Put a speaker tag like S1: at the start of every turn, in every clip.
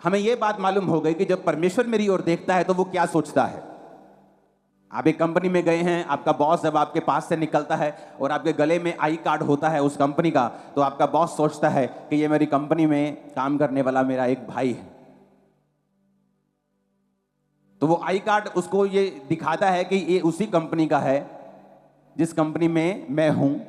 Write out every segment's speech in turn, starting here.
S1: हमें यह बात मालूम हो गई कि जब परमेश्वर मेरी ओर देखता है तो वो क्या सोचता है। आप एक कंपनी में गए हैं, आपका बॉस जब आपके पास से निकलता है और आपके गले में आई कार्ड होता है उस कंपनी का, तो आपका बॉस सोचता है कि ये मेरी कंपनी में काम करने वाला मेरा एक भाई है। तो वो आई कार्ड उसको ये दिखाता है कि ये उसी कंपनी का है जिस कंपनी में मैं हूं।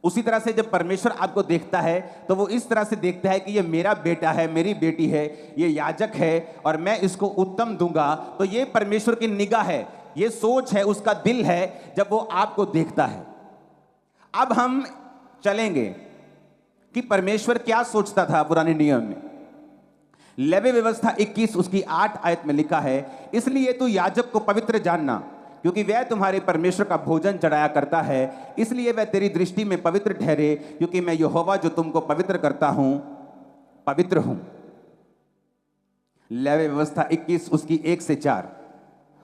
S1: उसी तरह से जब परमेश्वर आपको देखता है तो वो इस तरह से देखता है कि ये मेरा बेटा है, मेरी बेटी है, ये याजक है और मैं इसको उत्तम दूंगा। तो ये परमेश्वर की निगाह है, ये सोच है, उसका दिल है जब वो आपको देखता है। अब हम चलेंगे कि परमेश्वर क्या सोचता था पुराने नियम में। लेवी व्यवस्था 21 उसकी 8 आयत में लिखा है, इसलिए तू याजक को पवित्र जानना, क्योंकि वह तुम्हारे परमेश्वर का भोजन चढ़ाया करता है। इसलिए वह तेरी दृष्टि में पवित्र ठहरे, क्योंकि मैं यहोवा जो तुमको पवित्र करता हूं पवित्र हूं। लेवी व्यवस्था 21 उसकी 1 से 4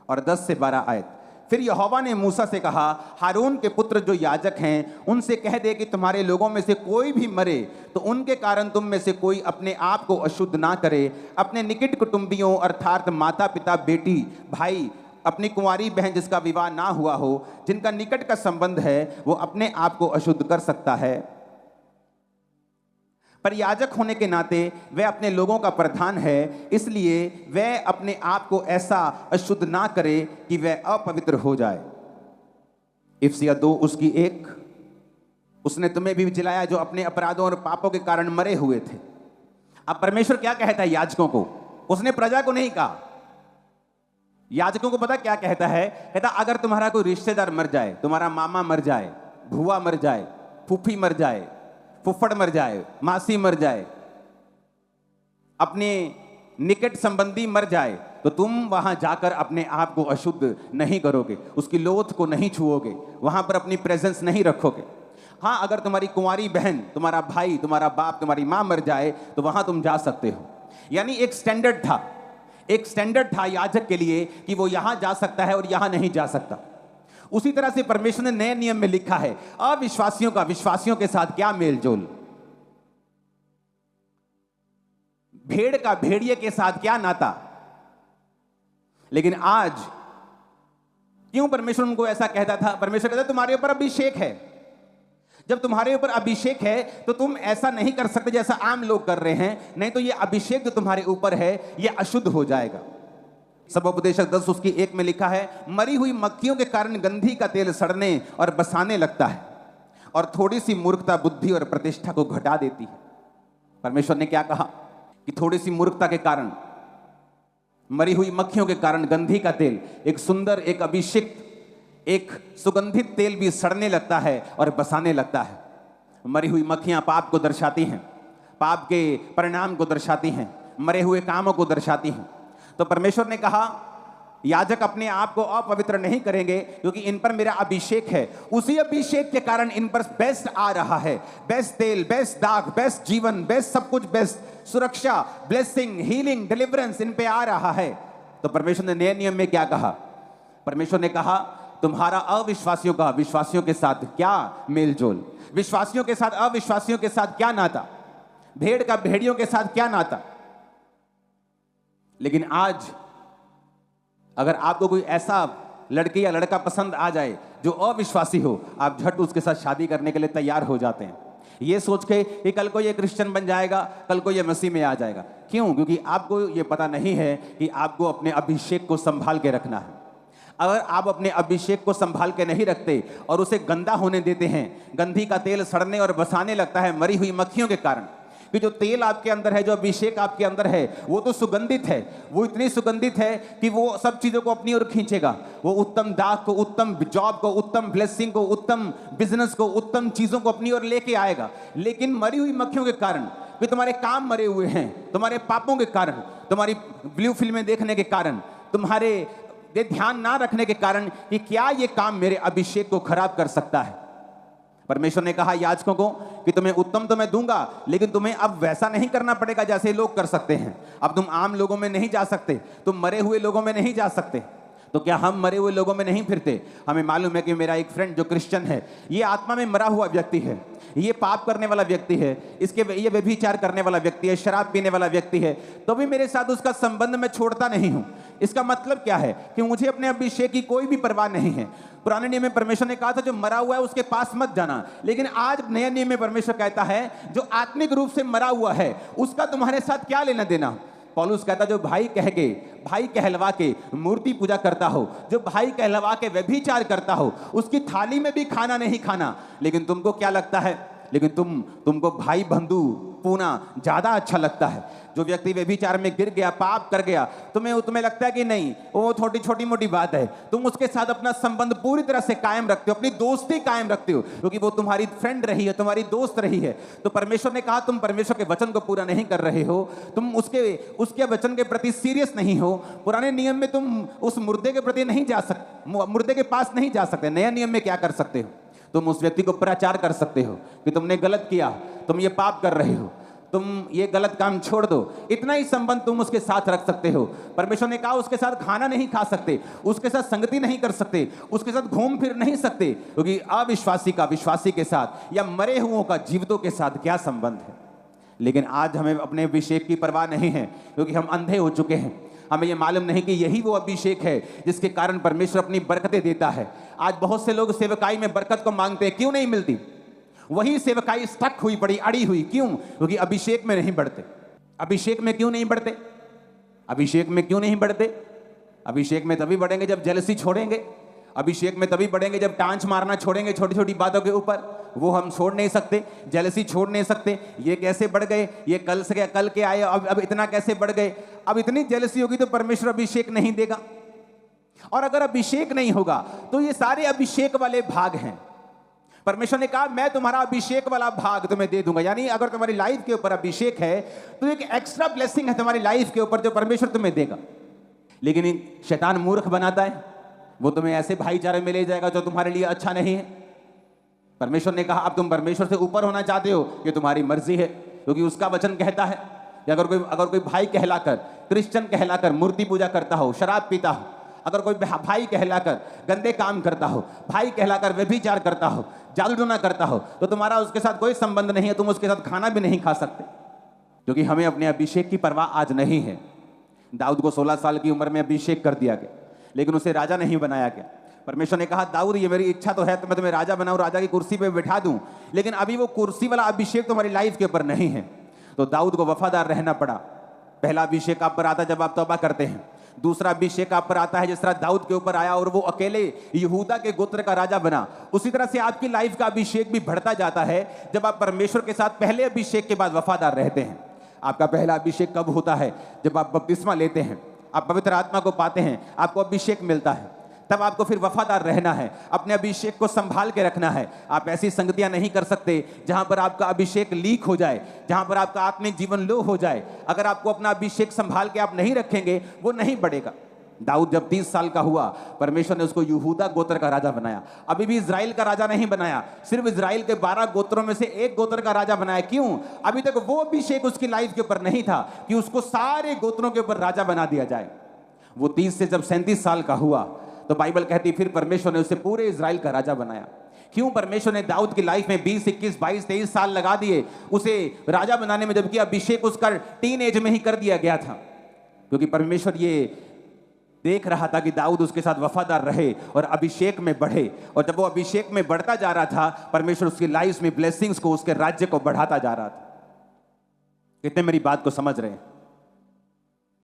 S1: और 10 से 12 आयत। फिर यहोवा ने मूसा से कहा, हारून के पुत्र जो याजक हैं उनसे कह दे कि तुम्हारे लोगों में से कोई भी मरे तो उनके कारण तुम में से कोई अपने आप को अशुद्ध ना करे। अपने निकट कुटुंबियों अर्थात माता पिता, बेटी, भाई, अपनी कुंवारी बहन जिसका विवाह ना हुआ हो, जिनका निकट का संबंध है, वो अपने आप को अशुद्ध कर सकता है। पर याजक होने के नाते वह अपने लोगों का प्रधान है, इसलिए वह अपने आप को ऐसा अशुद्ध ना करे कि वह अपवित्र हो जाए। इफिसियों 2 उसकी 1। उसने तुम्हें भी जिलाया जो अपने अपराधों और पापों के कारण मरे हुए थे। अब परमेश्वर क्या कहता है याजकों को? उसने प्रजा को नहीं कहा। याजकों को पता क्या कहता है? कहता अगर तुम्हारा कोई रिश्तेदार मर जाए, तुम्हारा मामा मर जाए, भुआ मर जाए, फूफी मर जाए, फुफ्फड़ मर जाए, मासी मर जाए, अपने निकट संबंधी मर जाए, तो तुम वहां जाकर अपने आप को अशुद्ध नहीं करोगे, उसकी लोथ को नहीं छुओगे, वहां पर अपनी प्रेजेंस नहीं रखोगे। हाँ, अगर तुम्हारी कुंवारी बहन, तुम्हारा भाई, तुम्हारा बाप, तुम्हारी मां मर जाए तो वहां तुम जा सकते हो। यानी एक स्टैंडर्ड था याजक के लिए कि वो यहां जा सकता है और यहां नहीं जा सकता। उसी तरह से परमेश्वर ने नए नियम में लिखा है अविश्वासियों का विश्वासियों के साथ क्या मेलजोल, भेड़ का भेड़िए के साथ क्या नाता। लेकिन आज क्यों परमेश्वर उनको ऐसा कहता था? परमेश्वर कहता तुम्हारे ऊपर अभिषेक है। जब तुम्हारे ऊपर अभिषेक है तो तुम ऐसा नहीं कर सकते जैसा आम लोग कर रहे हैं, नहीं तो ये अभिषेक जो तुम्हारे ऊपर है ये अशुद्ध हो जाएगा। सबोपदेशक 10 उसकी 1 में लिखा है, मरी हुई मक्खियों के कारण गंधी का तेल सड़ने और बसाने लगता है और थोड़ी सी मूर्खता बुद्धि और प्रतिष्ठा को घटा देती है। परमेश्वर ने क्या कहा कि थोड़ी सी मूर्खता के कारण, मरी हुई मक्खियों के कारण गंधी का तेल, एक सुंदर, एक अभिषिक्त, एक सुगंधित तेल भी सड़ने लगता है और बसाने लगता है। मरी हुई मक्खियां पाप को दर्शाती हैं, पाप के परिणाम को दर्शाती हैं, मरे हुए कामों को दर्शाती हैं। तो परमेश्वर ने कहा याजक अपने आप को अपवित्र नहीं करेंगे क्योंकि इन पर मेरा अभिषेक है। उसी अभिषेक के कारण इन पर बेस्ट आ रहा है, बेस्ट तेल, बेस्ट दाग, बेस्ट जीवन, बेस्ट सब कुछ, बेस्ट सुरक्षा, ब्लेसिंग, हीलिंग, डिलीवरेंस इन पे आ रहा है। तो परमेश्वर ने नए नियम में क्या कहा? परमेश्वर ने कहा तुम्हारा अविश्वासियों का विश्वासियों के साथ क्या मेलजोल, विश्वासियों के साथ अविश्वासियों के साथ क्या नाता, भेड़ का भेड़ियों के साथ क्या नाता। लेकिन आज अगर आपको कोई ऐसा लड़की या लड़का पसंद आ जाए जो अविश्वासी हो, आप झट उसके साथ शादी करने के लिए तैयार हो जाते हैं, ये सोच के कि कल को ये क्रिश्चियन बन जाएगा, कल को ये मसीह में आ जाएगा। क्यों? क्योंकि आपको ये पता नहीं है कि आपको अपने अभिषेक को संभाल के रखना है। अगर आप अपने अभिषेक को संभाल के नहीं रखते और उसे गंदा होने देते हैं, गंधी का तेल सड़ने और बसाने लगता है मरी हुई मक्खियों के कारण। कि जो तेल आपके अंदर है, जो अभिषेक आपके अंदर है, वो तो सुगंधित है, वो इतनी सुगंधित है कि वो सब चीजों को अपनी ओर खींचेगा। वो उत्तम दाग को, उत्तम जॉब को, उत्तम ब्लेसिंग को, उत्तम बिजनेस को, उत्तम चीजों को अपनी ओर लेके आएगा। लेकिन मरी हुई मक्खियों के कारण, कि तुम्हारे काम मरे हुए हैं, तुम्हारे पापों के कारण, तुम्हारी ब्लू फिल्में देखने के कारण, तुम्हारे ये ध्यान ना रखने के कारण कि क्या ये काम मेरे अभिषेक को खराब कर सकता है। परमेश्वर ने कहा याजकों को कि तुम्हें उत्तम तो मैं दूंगा, लेकिन तुम्हें अब वैसा नहीं करना पड़ेगा जैसे लोग कर सकते हैं। अब तुम आम लोगों में नहीं जा सकते, तुम मरे हुए लोगों में नहीं जा सकते, तो क्या हम मरे हुए लोगों में नहीं फिरते? हमें मालूम है कि मेरा एक फ्रेंड जो क्रिश्चियन है, ये आत्मा में मरा हुआ व्यक्ति है, ये पाप करने वाला व्यक्ति है, ये व्यभिचार करने वाला व्यक्ति है, शराब पीने वाला व्यक्ति है, तो भी मेरे साथ उसका संबंध मैं छोड़ता नहीं हूं। इसका मतलब क्या है कि मुझे अपने अभिषेक की कोई भी परवाह नहीं है। पुराने नियम में परमेश्वर ने कहा था जो मरा हुआ है उसके पास मत जाना, लेकिन आज नए नियम में परमेश्वर कहता है जो आत्मिक रूप से मरा हुआ है उसका तुम्हारे साथ क्या लेना देना। पौलुस कहता जो भाई कहलवा के मूर्ति पूजा करता हो, जो भाई कहलवा के व्यभिचार करता हो, उसकी थाली में भी खाना नहीं खाना। लेकिन तुमको क्या लगता है? लेकिन तुमको भाई बंधु पूना ज्यादा अच्छा लगता है। जो व्यक्ति व्यभिचार में गिर गया, पाप कर गया, तुम्हें लगता है कि नहीं वो छोटी मोटी बात है। तुम उसके साथ अपना संबंध पूरी तरह से कायम रखते हो, अपनी दोस्ती कायम रखते हो, क्योंकि वो तुम्हारी फ्रेंड रही है, तुम्हारी दोस्त रही है। तो परमेश्वर ने कहा तुम परमेश्वर के वचन को पूरा नहीं कर रहे हो, तुम उसके वचन के प्रति सीरियस नहीं हो। पुराने नियम में तुम उस मुर्दे के प्रति नहीं जा सकते, मुर्दे के पास नहीं जा सकते। नया नियम में क्या कर सकते हो? तुम उस व्यक्ति को प्रचार कर सकते हो कि तुमने गलत किया, तुम ये पाप कर रहे हो, तुम ये गलत काम छोड़ दो। इतना ही संबंध तुम उसके साथ रख सकते हो। परमेश्वर ने कहा उसके साथ खाना नहीं खा सकते, उसके साथ संगति नहीं कर सकते, उसके साथ घूम फिर नहीं सकते, क्योंकि अविश्वासी का विश्वासी के साथ या मरे हुओं का जीवितों के साथ क्या संबंध है। लेकिन आज हमें अपने अभिषेक की परवाह नहीं है, क्योंकि हम अंधे हो चुके हैं। हमें ये मालूम नहीं कि यही वो अभिषेक है जिसके कारण परमेश्वर अपनी बरकतें देता है। आज बहुत से लोग सेवकाई में बरकत को मांगते हैं, क्यों नहीं मिलती? वही सेवकाई स्टक हुई पड़ी, अड़ी हुई, क्यों? क्योंकि अभिषेक में नहीं बढ़ते। अभिषेक में क्यों नहीं बढ़ते? अभिषेक में क्यों नहीं बढ़ते? अभिषेक में तभी बढ़ेंगे जब जेलसी छोड़ेंगे। अभिषेक में तभी बढ़ेंगे जब टांच मारना छोड़ेंगे छोटी छोटी बातों के ऊपर। वो हम छोड़ नहीं सकते, जेलसी छोड़ नहीं सकते। ये कैसे बढ़ गए, ये कल से कल के आए, अब इतना कैसे बढ़ गए? अब इतनी जेलसी होगी तो परमेश्वर अभिषेक नहीं देगा। और अगर अभिषेक नहीं होगा तो ये सारे अभिषेक वाले भाग हैं। परमेश्वर ने कहा मैं तुम्हारा अभिषेक वाला भाग तुम्हें दे दूंगा। यानी अगर तुम्हारी लाइफ के ऊपर अभिषेक है तो एक एक्स्ट्रा ब्लेसिंग है तुम्हारी लाइफ के ऊपर जो परमेश्वर तुम्हें देगा। लेकिन शैतान मूर्ख बनाता है, वो तुम्हें ऐसे भाईचारे में ले जाएगा जो तुम्हारे लिए अच्छा नहीं है। परमेश्वर ने कहा अब तुम परमेश्वर से ऊपर होना चाहते हो, ये तुम्हारी मर्जी है, क्योंकि उसका वचन कहता है कि अगर कोई भाई कहलाकर, क्रिश्चियन कहलाकर मूर्ति पूजा करता हो, शराब पीता हो, अगर कोई भाई कहलाकर गंदे काम करता हो, भाई कहलाकर व्यभिचार करता हो, जादू टोना करता हो, तो तुम्हारा उसके साथ कोई संबंध नहीं है, तुम उसके साथ खाना भी नहीं खा सकते, क्योंकि हमें अपने अभिषेक की परवाह आज नहीं है। दाऊद को 16 साल की उम्र में अभिषेक कर दिया गया, लेकिन उसे राजा नहीं बनाया गया। परमेश्वर ने कहा दाऊद ये मेरी इच्छा तो है तो मैं तुम्हें राजा बनाऊं, राजा की कुर्सी पे बैठा दूं, लेकिन अभी वो कुर्सी वाला अभिषेक तुम्हारी लाइफ के ऊपर नहीं है। तो दाऊद को वफादार रहना पड़ा। पहला अभिषेक आप पर आता है जब आप तौबा करते हैं। दूसरा अभिषेक आप पर आता है जिस तरह दाऊद के ऊपर आया और वो अकेले यहूदा के गोत्र का राजा बना। उसी तरह से आपकी लाइफ का अभिषेक भी बढ़ता जाता है जब आप परमेश्वर के साथ पहले अभिषेक के बाद वफादार रहते हैं। आपका पहला अभिषेक कब होता है? जब आप बपतिस्मा लेते हैं, आप पवित्र आत्मा को पाते हैं, आपको अभिषेक मिलता है, तब आपको फिर वफादार रहना है, अपने अभिषेक को संभाल के रखना है। आप ऐसी संगतियां नहीं कर सकते जहां पर आपका अभिषेक लीक हो जाए, जहां पर आपका आत्मिक जीवन लो हो जाए। अगर आपको अपना अभिषेक संभाल के आप नहीं रखेंगे, वो नहीं बढ़ेगा। दाऊद जब 30 साल का हुआ, परमेश्वर ने उसको यहूदा गोत्र का राजा बनाया। अभी भी इजराइल का राजा नहीं बनाया, सिर्फ इजराइल के 12 गोत्रों में से एक गोत्र का राजा बनाया। क्यों? अभी तक वो अभिषेक उसकी लाइफ के ऊपर नहीं था कि उसको सारे गोत्रों के ऊपर राजा बना दिया जाए। वो 30 से जब 37 साल का हुआ तो बाइबल कहती फिर परमेश्वर ने उसे पूरे इजराइल का राजा बनाया। क्यों? परमेश्वर ने दाऊद की लाइफ में 20, 21, 22, 23 साल लगा दिए उसे राजा बनाने में, जबकि अभिषेक उसका टीन एज में ही कर दिया गया था, क्योंकि परमेश्वर ये देख रहा था कि दाऊद उसके साथ वफादार रहे और अभिषेक में बढ़े। और जब वो अभिषेक में बढ़ता जा रहा था, परमेश्वर उसकी लाइफ में ब्लेसिंग्स को, उसके राज्य को बढ़ाता जा रहा था। कितने मेरी बात को समझ रहे हैं?